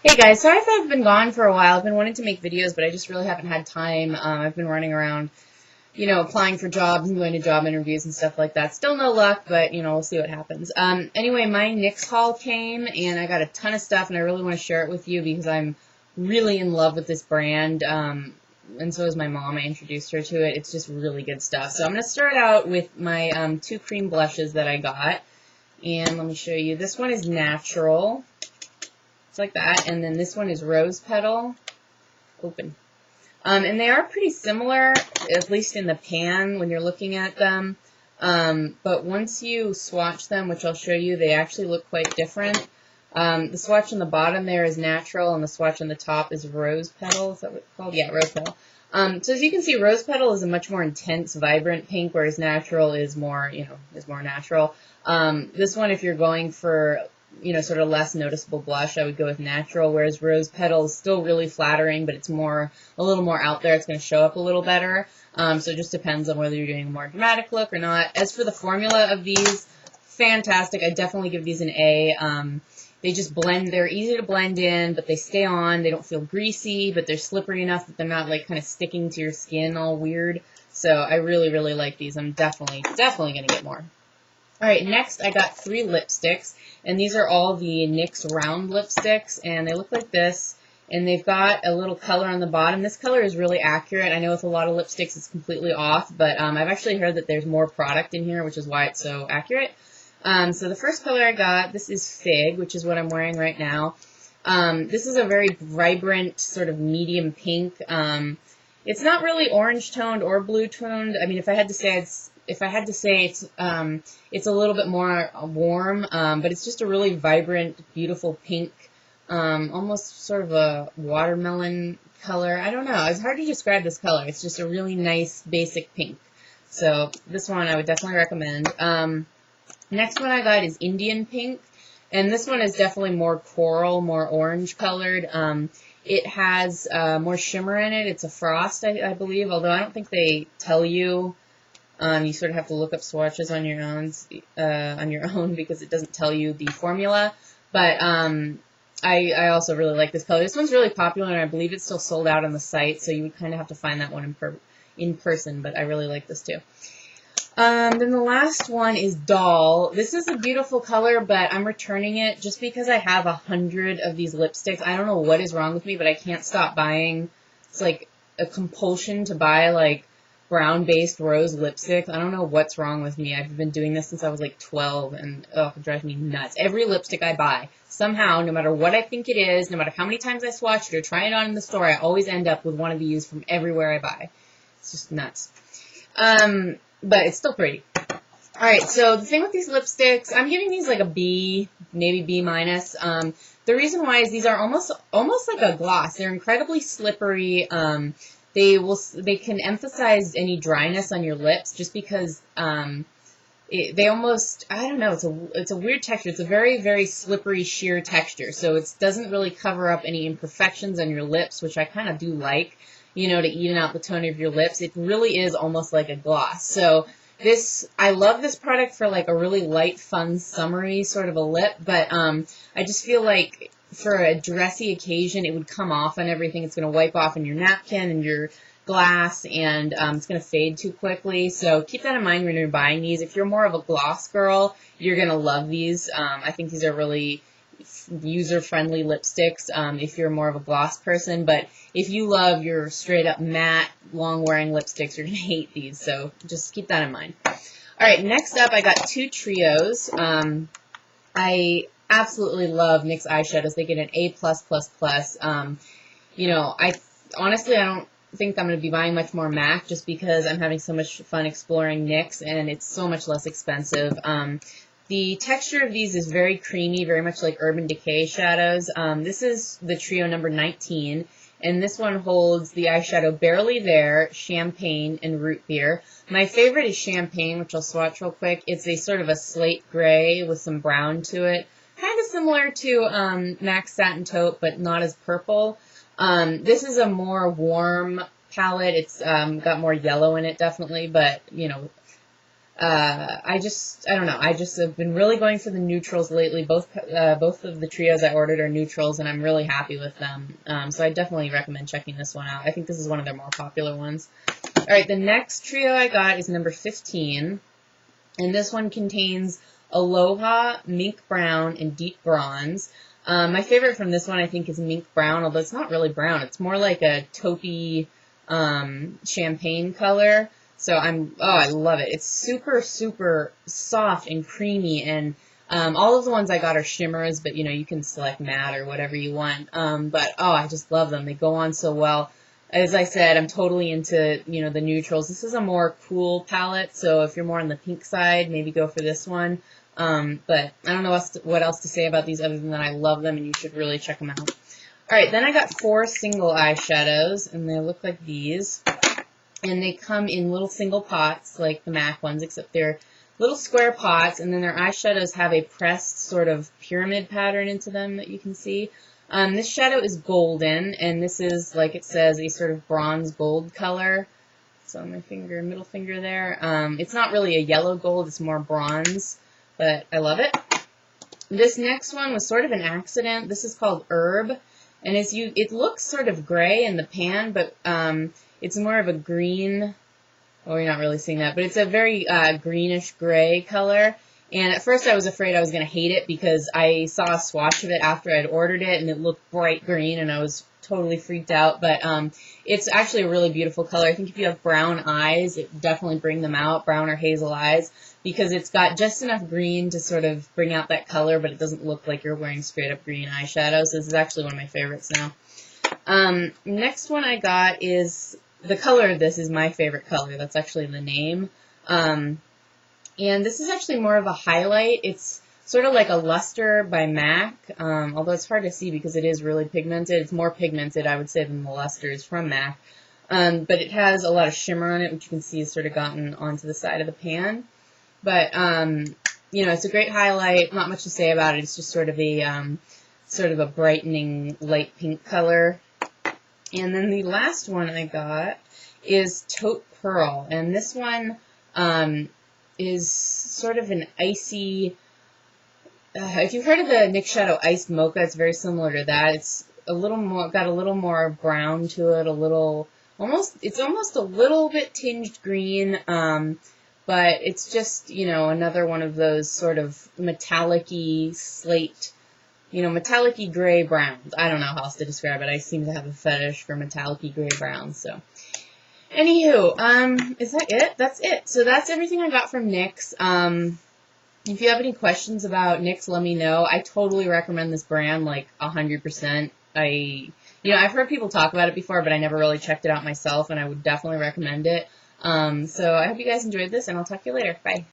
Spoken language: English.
Hey guys, sorry if I've been gone for a while. I've been wanting to make videos, but I just really haven't had time. I've been running around, applying for jobs and going to job interviews and stuff like that. Still no luck, but, we'll see what happens. Anyway, my NYX haul came, and I got a ton of stuff, and I really want to share it with you because I'm really in love with this brand, and so is my mom. I introduced her to it. It's just really good stuff. So I'm going to start out with my two cream blushes that I got, and let me show you. This one is Natural. It's like that, and then this one is Rose Petal. Open. And they are pretty similar, at least in the pan when you're looking at them. But once you swatch them, which I'll show you, they actually look quite different. The swatch on the bottom there is Natural, and the swatch on the top is Rose Petal. Is that what it's called? Yeah, Rose Petal. So as you can see, Rose Petal is a much more intense, vibrant pink, whereas Natural is more, is more natural. This one, if you're going for sort of less noticeable blush, I would go with Natural, whereas Rose Petal is still really flattering, but it's a little more out there. It's going to show up a little better. So it just depends on whether you're doing a more dramatic look or not. As for the formula of these, fantastic. I definitely give these an A. They just blend. They're easy to blend in, but they stay on. They don't feel greasy, but they're slippery enough that they're not like kind of sticking to your skin all weird. So I really, really like these. I'm definitely going to get more. Alright, next I got 3 lipsticks, and these are all the NYX round lipsticks, and they look like this, and they've got a little color on the bottom. This color is really accurate. I know with a lot of lipsticks it's completely off, but I've actually heard that there's more product in here, which is why it's so accurate. So the first color I got, this is Fig, which is what I'm wearing right now. This is a very vibrant, sort of medium pink. It's not really orange toned or blue toned. I mean, if I had to say it's a little bit more warm, but it's just a really vibrant, beautiful pink, almost sort of a watermelon color. I don't know. It's hard to describe this color. It's just a really nice, basic pink. So this one I would definitely recommend. Next one I got is Indian Pink, and this one is definitely more coral, more orange colored. It has more shimmer in it. It's a frost, I believe, although I don't think they tell you. You sort of have to look up swatches on your own because it doesn't tell you the formula. But I also really like this color. This one's really popular, and I believe it's still sold out on the site, so you would kind of have to find that one in person. But I really like this too. Then the last one is Doll. This is a beautiful color, but I'm returning it just because I have 100 of these lipsticks. I don't know what is wrong with me, but I can't stop buying. It's like a compulsion to buy like brown-based rose lipstick. I don't know what's wrong with me. I've been doing this since I was like 12, and it drives me nuts. Every lipstick I buy, somehow, no matter what I think it is, no matter how many times I swatch it or try it on in the store, I always end up with one of these from everywhere I buy. It's just nuts. But it's still pretty. Alright, so the thing with these lipsticks, I'm giving these like a B, maybe B minus. The reason why is these are almost like a gloss. They're incredibly slippery. They can emphasize any dryness on your lips just because they almost, I don't know, it's a weird texture. It's a very, very slippery, sheer texture. So it doesn't really cover up any imperfections on your lips, which I kind of do like, to even out the tone of your lips. It really is almost like a gloss. So I love this product for like a really light, fun, summery sort of a lip, but I just feel like for a dressy occasion, it would come off on everything. It's going to wipe off on your napkin and your glass, and it's going to fade too quickly. So keep that in mind when you're buying these. If you're more of a gloss girl, you're going to love these. I think these are really user-friendly lipsticks if you're more of a gloss person. But if you love your straight-up matte, long-wearing lipsticks, you're going to hate these. So just keep that in mind. All right, next up, I got 2 trios. I absolutely love NYX eyeshadows. They get an A+++. Honestly, I don't think I'm going to be buying much more MAC just because I'm having so much fun exploring NYX, and it's so much less expensive. The texture of these is very creamy, very much like Urban Decay shadows. This is the trio number 19, and this one holds the eyeshadow Barely There, Champagne, and Root Beer. My favorite is Champagne, which I'll swatch real quick. It's a sort of a slate gray with some brown to it. Kind of similar to MAC Satin Taupe, but not as purple. This is a more warm palette. It's got more yellow in it, definitely, but, I don't know. I just have been really going for the neutrals lately. Both of the trios I ordered are neutrals, and I'm really happy with them. So I definitely recommend checking this one out. I think this is one of their more popular ones. All right, the next trio I got is number 15, and this one contains Aloha, Mink Brown, and Deep Bronze. My favorite from this one, I think, is Mink Brown, although it's not really brown. It's more like a taupey champagne color. So I love it. It's super, super soft and creamy, and all of the ones I got are shimmers, but, you can select matte or whatever you want. I just love them. They go on so well. As I said, I'm totally into, the neutrals. This is a more cool palette, so if you're more on the pink side, maybe go for this one. But I don't know what else to say about these other than that I love them, and you should really check them out. All right, then I got 4 single eyeshadows, and they look like these. And they come in little single pots, like the MAC ones, except they're little square pots, and then their eyeshadows have a pressed sort of pyramid pattern into them that you can see. This shadow is golden, and this is, like it says, a sort of bronze gold color. It's on my finger, middle finger there. It's not really a yellow gold, it's more bronze, but I love it. This next one was sort of an accident. This is called Herb, and it looks sort of gray in the pan, but it's more of a green. Oh, you're not really seeing that, but it's a very greenish gray color. And at first I was afraid I was going to hate it because I saw a swatch of it after I'd ordered it, and it looked bright green, and I was totally freaked out. But it's actually a really beautiful color. I think if you have brown eyes, it definitely bring them out, brown or hazel eyes, because it's got just enough green to sort of bring out that color, but it doesn't look like you're wearing straight up green eyeshadow. So this is actually one of my favorites now. Next one I got is, the color of this is my favorite color. That's actually the name. And this is actually more of a highlight. It's sort of like a Luster by MAC, although it's hard to see because it is really pigmented. It's more pigmented, I would say, than the Lusters from MAC. But it has a lot of shimmer on it, which you can see has sort of gotten onto the side of the pan. But, it's a great highlight. Not much to say about it. It's just sort of a brightening light pink color. And then the last one I got is Taupe Pearl, and this one is sort of an icy, if you've heard of the NYX Shadow Iced Mocha, it's very similar to that. It's got a little more brown to it, it's almost a little bit tinged green, but it's just, another one of those sort of metallic-y slate, metallic-y gray browns. I don't know how else to describe it. I seem to have a fetish for metallic-y gray browns, so. Anywho, is that it? That's it. So that's everything I got from NYX. If you have any questions about NYX, let me know. I totally recommend this brand, like 100%. I've heard people talk about it before, but I never really checked it out myself, and I would definitely recommend it. So I hope you guys enjoyed this, and I'll talk to you later. Bye.